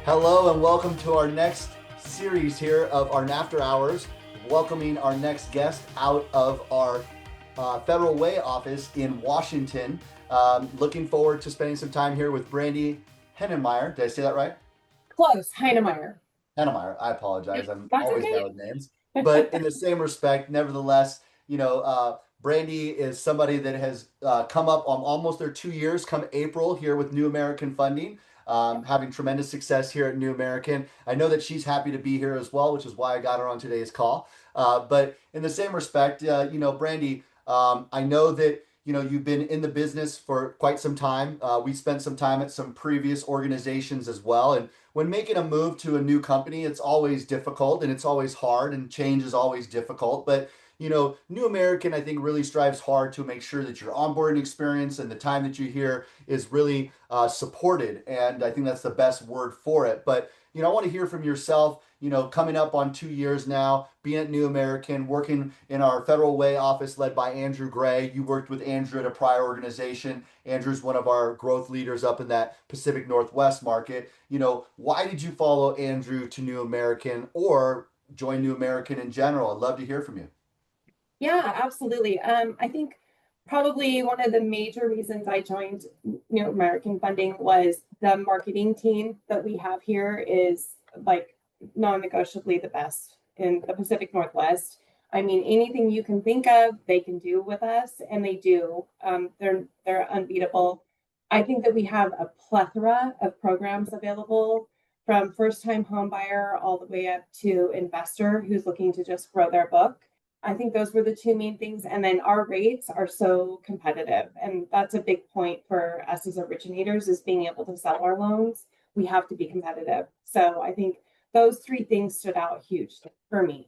Hello and welcome to our next series here of our NAFter Hours, welcoming our next guest out of our Federal Way office in Washington. Looking forward to spending some time here with Brandi Heinemeyer. Did I say that right? Close, Heinemeyer. Heinemeyer. I apologize. I'm That's always okay. bad with names. But in the same respect, nevertheless, Brandi is somebody that has come up on almost their 2 years come April here with New American Funding, having tremendous success here at New American. I know that she's happy to be here as well, which is why I got her on today's call. But in the same respect, Brandi, I know that you've been in the business for quite some time. We spent some time at some previous organizations as well, and when making a move to a new company, it's always difficult and it's always hard, and change is always difficult. But New American, I think, really strives hard to make sure that your onboarding experience and the time that you're here is really supported. And I think that's the best word for it. But I want to hear from yourself. Coming up on 2 years now, being at New American, working in our Federal Way office led by Andrew Gray. You worked with Andrew at a prior organization. Andrew's one of our growth leaders up in that Pacific Northwest market. Why did you follow Andrew to New American or join New American in general? I'd love to hear from you. Yeah, absolutely. I think probably one of the major reasons I joined New American Funding was the marketing team that we have here is like non-negotiably the best in the Pacific Northwest. I mean, anything you can think of, they can do with us, and they do. They're unbeatable. I think that we have a plethora of programs available from first-time home buyer all the way up to investor who's looking to just grow their book. I think those were the two main things. And then our rates are so competitive. And that's a big point for us as originators is being able to sell our loans. We have to be competitive. So I think those three things stood out huge for me.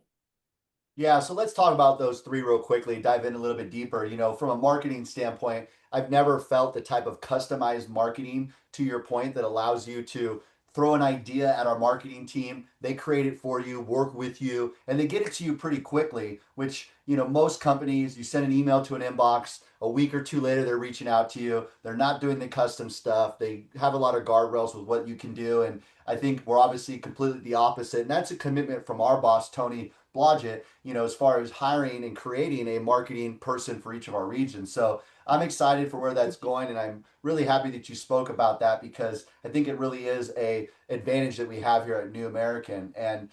Yeah, so let's talk about those three real quickly, dive in a little bit deeper. From a marketing standpoint, I've never felt the type of customized marketing, to your point, that allows you to throw an idea at our marketing team. They create it for you, work with you, and they get it to you pretty quickly, which, most companies, you send an email to an inbox, a week or two later, they're reaching out to you. They're not doing the custom stuff. They have a lot of guardrails with what you can do. And I think we're obviously completely the opposite. And that's a commitment from our boss, Tony Blodgett, as far as hiring and creating a marketing person for each of our regions. So I'm excited for where that's going, and I'm really happy that you spoke about that because I think it really is a advantage that we have here at New American. And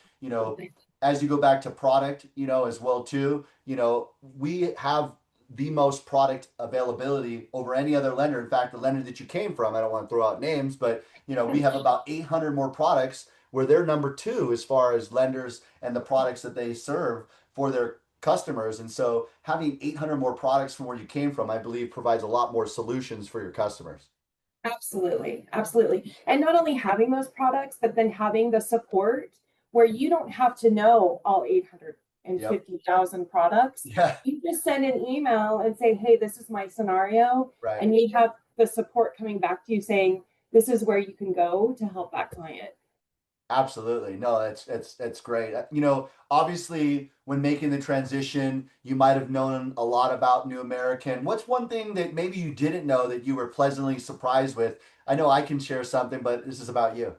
as you go back to product, as well too, we have the most product availability over any other lender. In fact, the lender that you came from, I don't want to throw out names, but we have about 800 more products where they're number two as far as lenders and the products that they serve for their customers. And so having 800 more products from where you came from, I believe provides a lot more solutions for your customers. Absolutely. Absolutely. And not only having those products, but then having the support where you don't have to know all Yep. 850,000 products. Yeah. You just send an email and say, hey, this is my scenario. Right. And you have the support coming back to you saying, this is where you can go to help that client. Absolutely. No, that's great. Obviously, when making the transition, you might have known a lot about New American. What's one thing that maybe you didn't know that you were pleasantly surprised with? I know I can share something, but this is about you.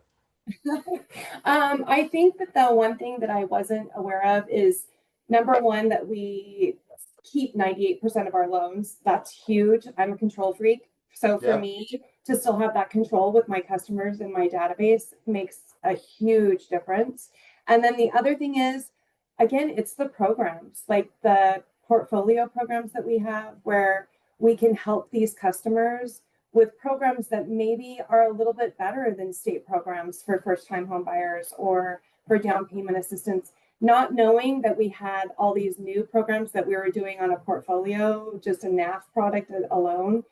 I think that the one thing that I wasn't aware of is number one, that we keep 98% of our loans. That's huge. I'm a control freak. So for Yep. me to still have that control with my customers in my database makes a huge difference. And then the other thing is, again, it's the programs, like the portfolio programs that we have where we can help these customers with programs that maybe are a little bit better than state programs for first time home buyers or for down payment assistance. Not knowing that we had all these new programs that we were doing on a portfolio, just a NAF product alone,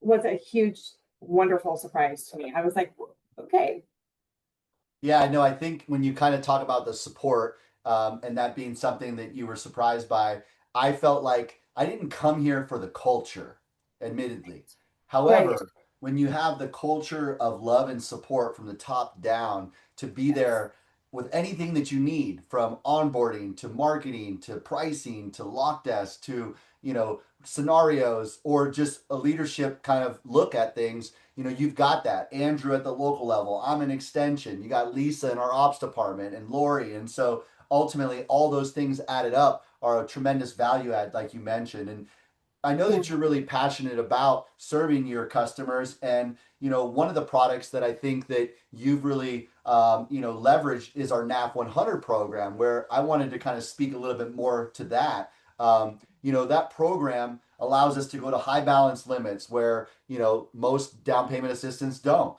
was a huge, wonderful surprise to me. I was like, okay. Yeah, I know. I think when you kind of talk about the support, and that being something that you were surprised by, I felt like I didn't come here for the culture, admittedly. Right. However, when you have the culture of love and support from the top down to be Yes. there with anything that you need, from onboarding to marketing to pricing to lock desk to, scenarios, or just a leadership kind of look at things, you've got that. Andrew at the local level, I'm an extension. You got Lisa in our ops department and Lori. And so ultimately all those things added up are a tremendous value add, like you mentioned. And I know Yeah. that you're really passionate about serving your customers, and one of the products that I think that you've really leveraged is our NAF 100 program, where I wanted to kind of speak a little bit more to that. That program allows us to go to high balance limits where most down payment assistants don't.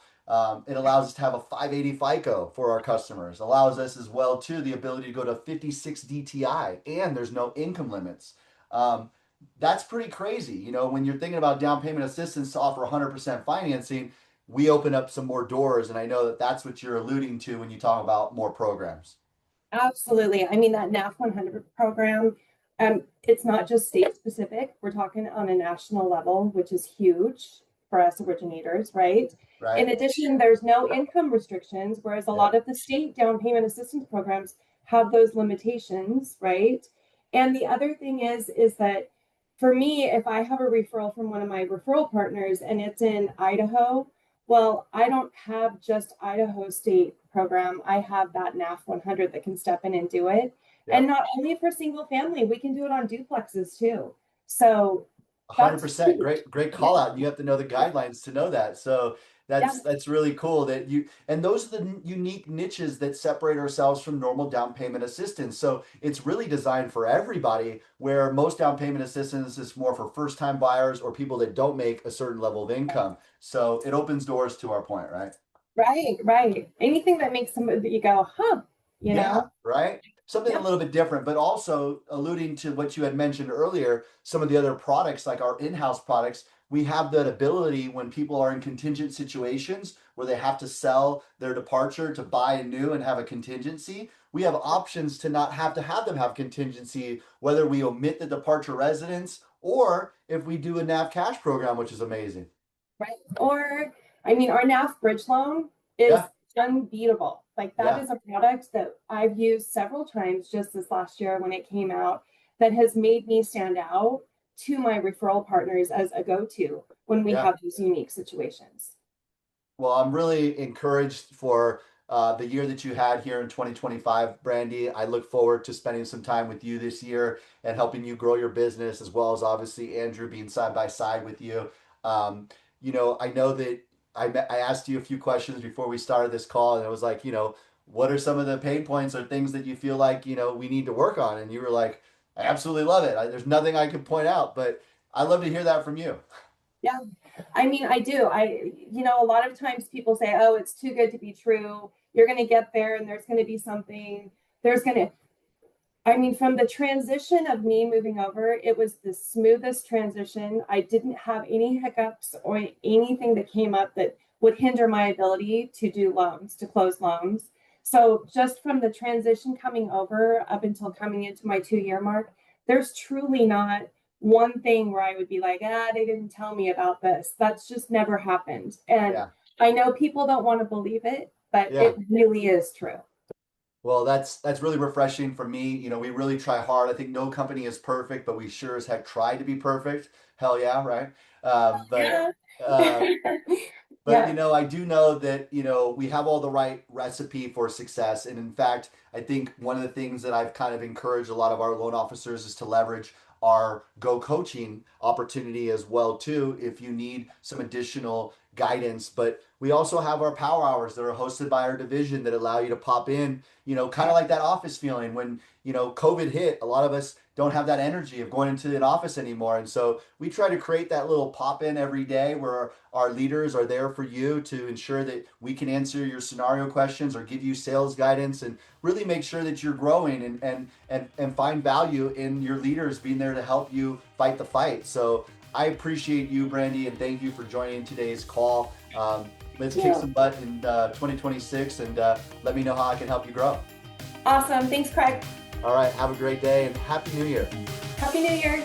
It allows us to have a 580 FICO for our customers. Allows us as well too the ability to go to 56 DTI, and there's no income limits. Um, that's pretty crazy. When you're thinking about down payment assistance to offer 100% financing, we open up some more doors. And I know that that's what you're alluding to when you talk about more programs. Absolutely. I mean, that NAF 100 program, it's not just state specific. We're talking on a national level, which is huge for us originators, right? In Right? addition, there's no income restrictions, whereas a lot Yep. of the state down payment assistance programs have those limitations, right? And the other thing is that for me, if I have a referral from one of my referral partners and it's in Idaho, well, I don't have just Idaho State program. I have that NAF 100 that can step in and do it. And Yep. not only for single family, we can do it on duplexes too. So that's 100%. huge. Great Yeah, call out. And you have to know the guidelines to know that. So yeah, that's really cool that and those are the unique niches that separate ourselves from normal down payment assistance. So it's really designed for everybody, where most down payment assistance is more for first time buyers or people that don't make a certain level of income. So it opens doors, to our point, right? right, right. Anything that makes somebody you go, huh, you Yeah, know? right. Something a Yeah, little bit different, but also alluding to what you had mentioned earlier, some of the other products, like our in-house products, we have that ability when people are in contingent situations where they have to sell their departure to buy a new and have a contingency. We have options to not have them have contingency, whether we omit the departure residence or if we do a NAV cash program, which is amazing. right. Or, I mean, our NAF bridge loan is Yeah, unbeatable. Like that yeah, is a product that I've used several times just this last year when it came out that has made me stand out to my referral partners as a go-to when we yeah. have these unique situations. Well, I'm really encouraged for the year that you had here in 2025, Brandi. I look forward to spending some time with you this year and helping you grow your business, as well as obviously Andrew being side by side with you. Um, I know that I asked you a few questions before we started this call, and it was like, what are some of the pain points or things that you feel like, we need to work on? And you were like, I absolutely love it. There's nothing I can point out, but I love to hear that from you. Yeah, I mean, I do. A lot of times people say, oh, it's too good to be true. You're going to get there and there's going to be something. There's going to, I mean, from the transition of me moving over, it was the smoothest transition. I didn't have any hiccups or anything that came up that would hinder my ability to do loans, to close loans. So, just from the transition coming over up until coming into my 2 year mark, there's truly not one thing where I would be like, they didn't tell me about this. That's just never happened. And Yeah. I know people don't want to believe it, but Yeah. it really is true. Well, that's really refreshing for me. We really try hard. I think no company is perfect, but we sure as heck try to be perfect. Hell yeah, right? Um, but Yeah. uh, but Yeah. I do know that we have all the right recipe for success. And in fact, I think one of the things that I've kind of encouraged a lot of our loan officers is to leverage our Go Coaching opportunity as well too, if you need some additional guidance. But we also have our power hours that are hosted by our division that allow you to pop in, kind of like that office feeling when COVID hit. A lot of us don't have that energy of going into an office anymore, and so we try to create that little pop in every day where our leaders are there for you to ensure that we can answer your scenario questions or give you sales guidance and really make sure that you're growing and find value in your leaders being there to help you fight the fight. So I appreciate you, Brandi, and thank you for joining today's call. Let's kick Yeah. some butt in 2026, and let me know how I can help you grow. Awesome. Thanks, Craig. All right, have a great day and Happy New Year. Happy New Year.